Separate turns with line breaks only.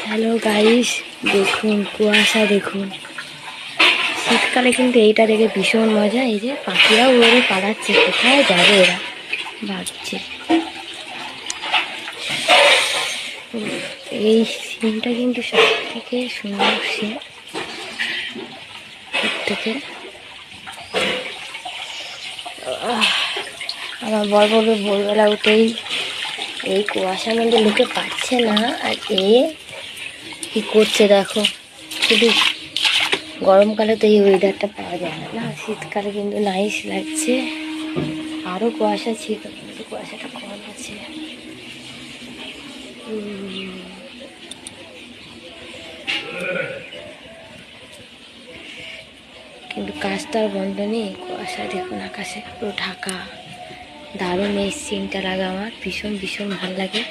Hello guys, দেখুন কুয়াশা দেখুন। শীতকালে কিন্তু এইটা দেখে ভীষণ মজা। এই যে পাখিরাও উড়ে পালাচ্ছে, কোথায় যাবে এরা ভাবছে। এই সিনটা কিন্তু সব থেকে সুন্দর সিন থেকে। আমার বর বলবে ভোরবেলা উঠেই এই কুয়াশার মধ্যে লুকে পাচ্ছে না, আর এ কি করছে দেখো। শুধু গরমকালে তো এই ওয়েদারটা পাওয়া যায় না, শীতকালে কিন্তু নাইস লাগছে। আরও কুয়াশা ছিল, কিন্তু কুয়াশাটা কম আছে। কিন্তু কাজ তো আর বন্ধ নেই। কুয়াশা দেখুন, আকাশে পুরো ঢাকা। দারুণ এই সিনটা লাগে, আমার ভীষণ ভীষণ ভালো লাগে।